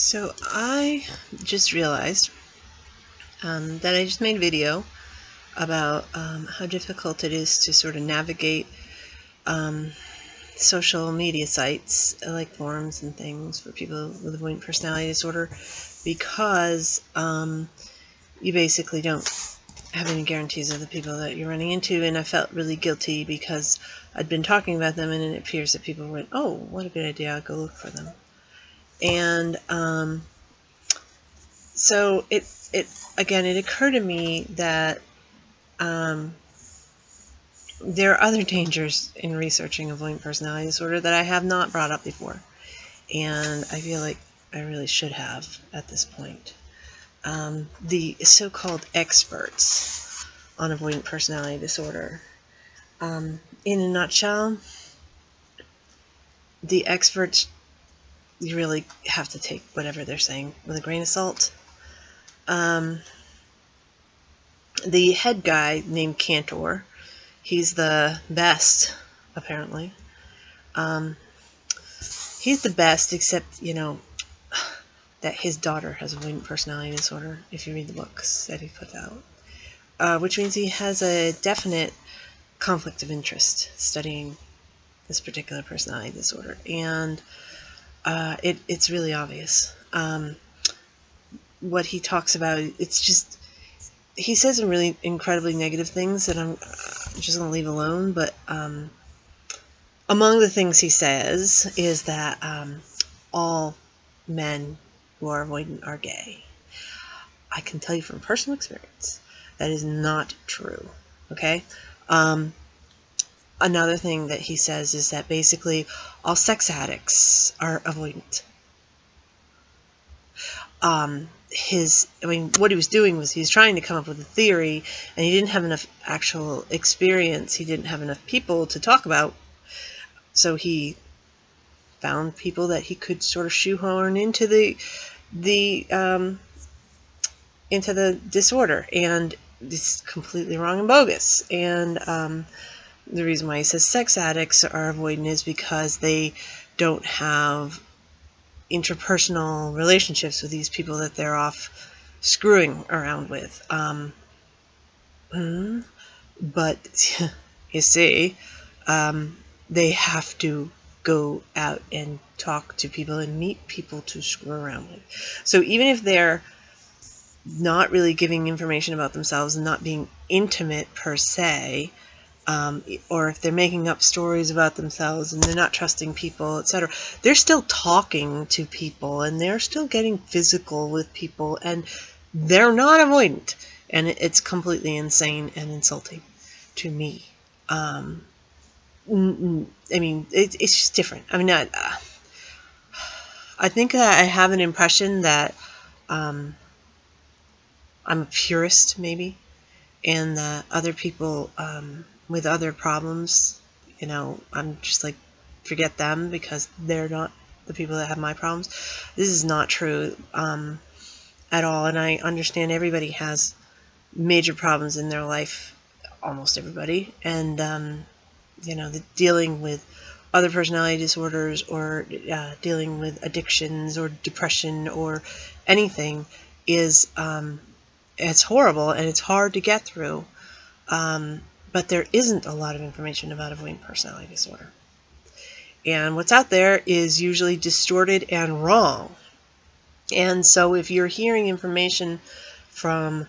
So I just realized that I just made a video about how difficult it is to sort of navigate social media sites like forums and things for people with avoidant personality disorder, because you basically don't have any guarantees of the people that you're running into, and I felt really guilty because I'd been talking about them and it appears that people went, oh, what a good idea, I'll go look for them. And so it occurred to me that there are other dangers in researching avoidant personality disorder that I have not brought up before, and I feel like I really should have at this point. The so-called experts on avoidant personality disorder. In a nutshell, the experts, you really have to take whatever they're saying with a grain of salt. The head guy named Cantor, he's the best, apparently. He's the best, except, you know, that his daughter has avoidant personality disorder, if you read the books that he put out. Which means he has a definite conflict of interest studying this particular personality disorder. And it's really obvious. What he talks about, it's just, he says some really incredibly negative things that I'm just going to leave alone, but among the things he says is that all men who are avoidant are gay. I can tell you from personal experience that is not true, okay? Another thing that he says is that basically all sex addicts are avoidant. What he was doing was he was trying to come up with a theory, and he didn't have enough actual experience. He didn't have enough people to talk about, so he found people that he could sort of shoehorn into the disorder, and it's completely wrong and bogus. And the reason why he says sex addicts are avoidant is because they don't have interpersonal relationships with these people that they're off screwing around with. But you see, they have to go out and talk to people and meet people to screw around with. So even if they're not really giving information about themselves and not being intimate per se, or if they're making up stories about themselves and they're not trusting people, etc., they're still talking to people and they're still getting physical with people, and they're not avoidant. And it's completely insane and insulting to me. I mean, it's just different. I mean, I think that I have an impression that I'm a purist, maybe, and that other people with other problems, you know, I'm just like, forget them because they're not the people that have my problems. This is not true at all, and I understand everybody has major problems in their life, almost everybody, and you know, dealing with other personality disorders or dealing with addictions or depression or anything is it's horrible and it's hard to get through. But there isn't a lot of information about avoidant personality disorder. And what's out there is usually distorted and wrong. And so if you're hearing information from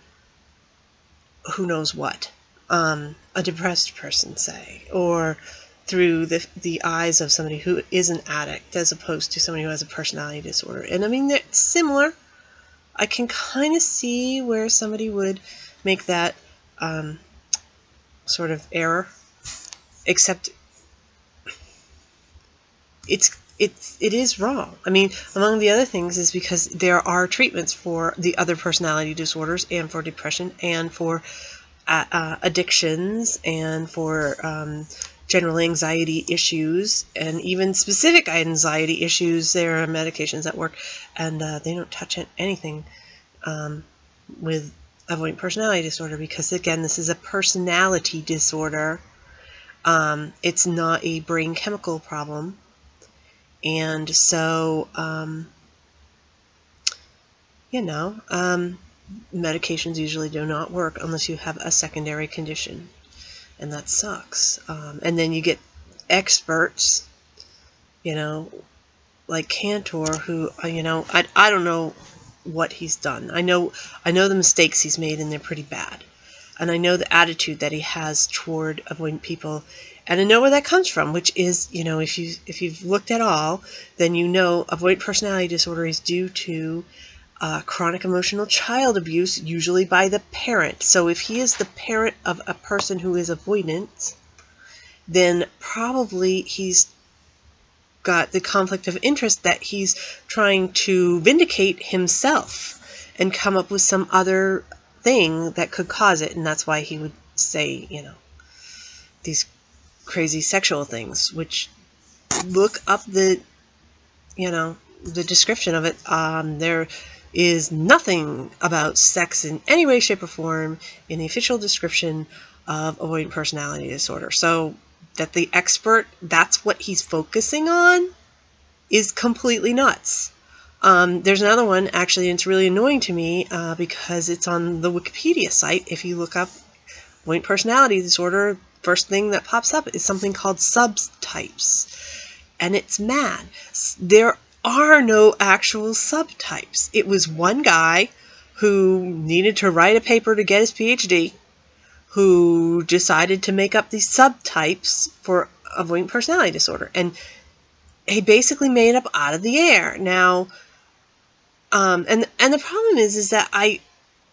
who knows what, a depressed person, say, or through the eyes of somebody who is an addict as opposed to somebody who has a personality disorder. And I mean, they're similar. I can kind of see where somebody would make that sort of error, except it is wrong. I mean, among the other things is because there are treatments for the other personality disorders and for depression and for addictions and for general anxiety issues and even specific anxiety issues. There are medications that work, and they don't touch anything with avoidant personality disorder, because again, this is a personality disorder. It's not a brain chemical problem, and so you know, medications usually do not work unless you have a secondary condition, and that sucks. And then you get experts, you know, like Cantor, who, you know, I don't know what he's done. I know the mistakes he's made, and they're pretty bad. And I know the attitude that he has toward avoidant people, and I know where that comes from, which is, you know, if you've looked at all, then you know avoidant personality disorder is due to chronic emotional child abuse, usually by the parent. So if he is the parent of a person who is avoidant, then probably he's got the conflict of interest that he's trying to vindicate himself and come up with some other thing that could cause it, and that's why he would say, you know, these crazy sexual things, which, look up the, you know, the description of it. There is nothing about sex in any way, shape, or form in the official description of avoidant personality disorder. So that the expert, that's what he's focusing on, is completely nuts. There's another one, actually, and it's really annoying to me because it's on the Wikipedia site. If you look up avoidant personality disorder, first thing that pops up is something called subtypes. And it's mad. There are no actual subtypes. It was one guy who needed to write a paper to get his PhD who decided to make up these subtypes for avoidant personality disorder. And he basically made it up out of the air. Now, and the problem is that I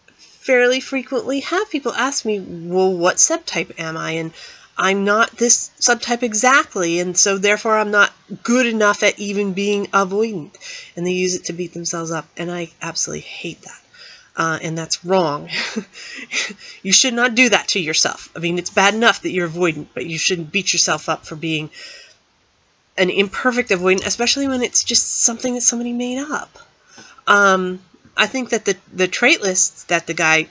fairly frequently have people ask me, well, what subtype am I? And I'm not this subtype exactly, and so therefore I'm not good enough at even being avoidant. And they use it to beat themselves up, and I absolutely hate that. And that's wrong. You should not do that to yourself. I mean, it's bad enough that you're avoidant, but you shouldn't beat yourself up for being an imperfect avoidant, especially when it's just something that somebody made up. I think that the trait lists that the guy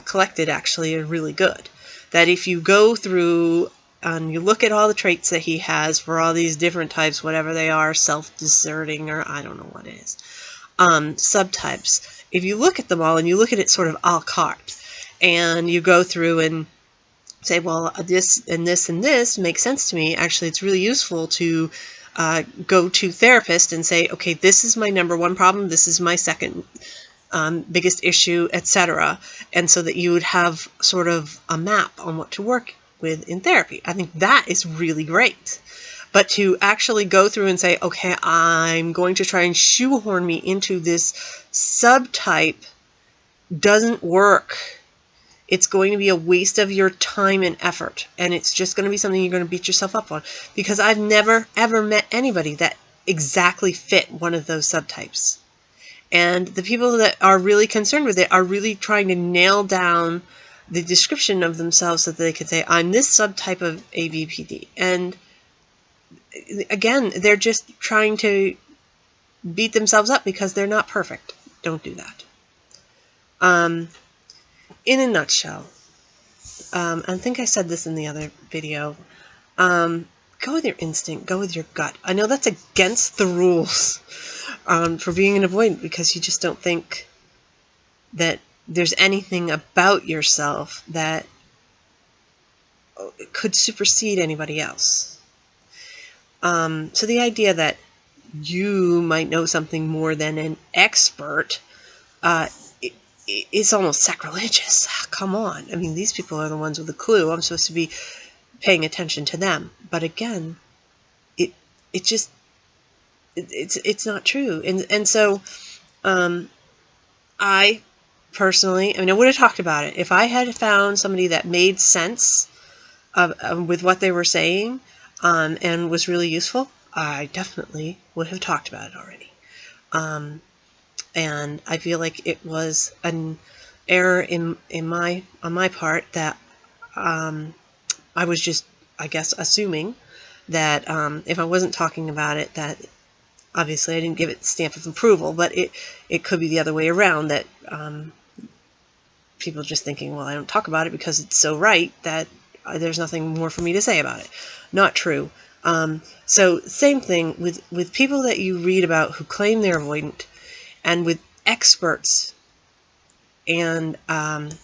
collected actually are really good. That if you go through and you look at all the traits that he has for all these different types, whatever they are, self-deserting, or I don't know what it is, subtypes, if you look at them all and you look at it sort of a la carte, and you go through and say, well, this and this and this makes sense to me, actually it's really useful to go to therapist and say, okay, this is my number one problem, this is my second biggest issue, etc. And so that you would have sort of a map on what to work with in therapy. I think that is really great. But to actually go through and say, okay, I'm going to try and shoehorn me into this subtype doesn't work. It's going to be a waste of your time and effort. And it's just going to be something you're going to beat yourself up on. Because I've never, ever met anybody that exactly fit one of those subtypes. And the people that are really concerned with it are really trying to nail down the description of themselves so that they can say, I'm this subtype of AvPD. And again, they're just trying to beat themselves up because they're not perfect. Don't do that. In a nutshell, I think I said this in the other video, go with your instinct, go with your gut. I know that's against the rules for being an avoidant, because you just don't think that there's anything about yourself that could supersede anybody else. So the idea that you might know something more than an expert, it's almost sacrilegious. Come on. I mean, these people are the ones with the clue. I'm supposed to be paying attention to them. But again, it's not true. And so I personally, I mean, I would have talked about it. If I had found somebody that made sense with what they were saying and was really useful, I definitely would have talked about it already. And I feel like it was an error on my part that I was just, I guess, assuming that if I wasn't talking about it, that obviously I didn't give it the stamp of approval, but it could be the other way around, that people just thinking, well, I don't talk about it because it's so right that there's nothing more for me to say about it. Not true. So same thing with people that you read about who claim they're avoidant, and with experts. And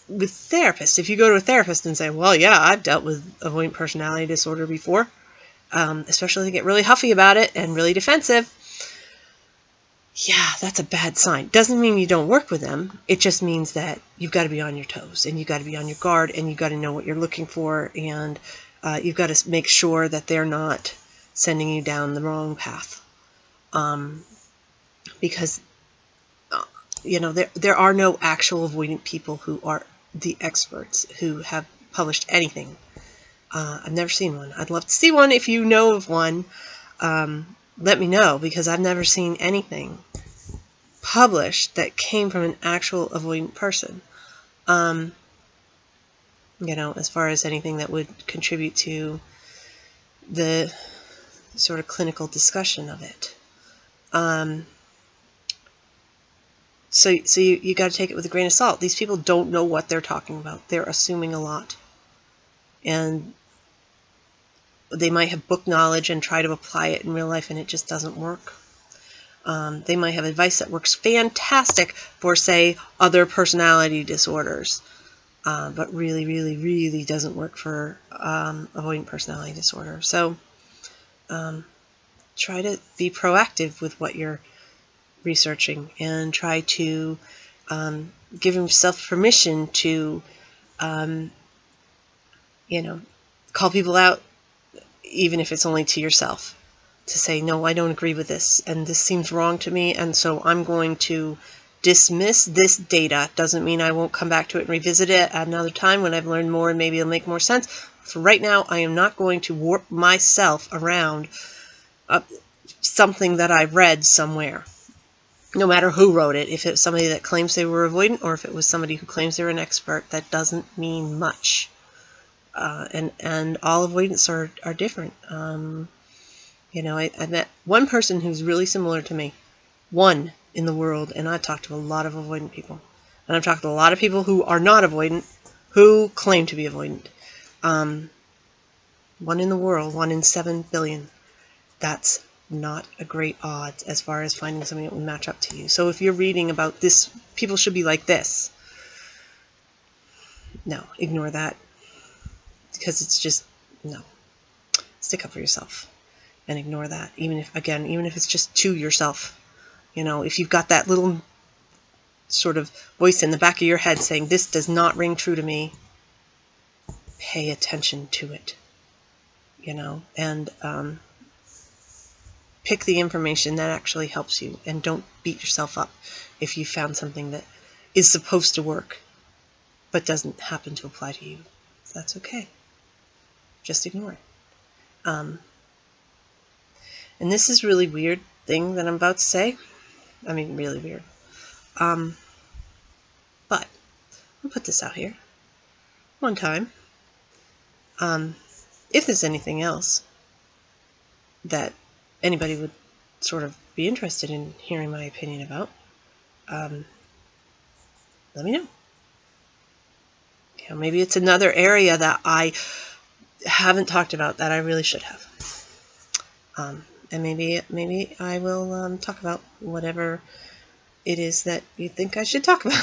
with therapists, if you go to a therapist and say, well, yeah, I've dealt with avoidant personality disorder before, especially if they get really huffy about it and really defensive, yeah, that's a bad sign. Doesn't mean you don't work with them. It just means that you've got to be on your toes, and you've got to be on your guard, and you've got to know what you're looking for, and you've got to make sure that they're not sending you down the wrong path. Because you know, there are no actual avoidant people who are the experts who have published anything. I've never seen one. I'd love to see one. If you know of one, let me know, because I've never seen anything published that came from an actual avoidant person. You know, as far as anything that would contribute to the sort of clinical discussion of it. So you got to take it with a grain of salt. These people don't know what they're talking about. They're assuming a lot. And they might have book knowledge and try to apply it in real life, and it just doesn't work. They might have advice that works fantastic for, say, other personality disorders, but really, really, really doesn't work for avoidant personality disorder. So try to be proactive with what you're researching, and try to give yourself permission to, you know, call people out, even if it's only to yourself, to say, no, I don't agree with this, and this seems wrong to me, and so I'm going to dismiss this data. Doesn't mean I won't come back to it and revisit it at another time when I've learned more and maybe it'll make more sense. For right now, I am not going to warp myself around something that I read somewhere. No matter who wrote it, if it's somebody that claims they were avoidant or if it was somebody who claims they're an expert, that doesn't mean much. And all avoidants are different. You know, I met one person who's really similar to me, one in the world, and I've talked to a lot of avoidant people. And I've talked to a lot of people who are not avoidant, who claim to be avoidant. One in the world, 1 in 7 billion. That's not a great odds as far as finding something that will match up to you. So if you're reading about this, people should be like this, no, ignore that, because it's just, no. Stick up for yourself and ignore that, even if it's just to yourself. You know, if you've got that little sort of voice in the back of your head saying, this does not ring true to me, pay attention to it, you know, and pick the information that actually helps you, and don't beat yourself up if you found something that is supposed to work but doesn't happen to apply to you. That's okay. Just ignore it. And this is really weird thing that I'm about to say. I mean, really weird. But I'll put this out here one time. If there's anything else that anybody would sort of be interested in hearing my opinion about, let me know. You know, maybe it's another area that I haven't talked about that I really should have. And maybe I will talk about whatever it is that you think I should talk about.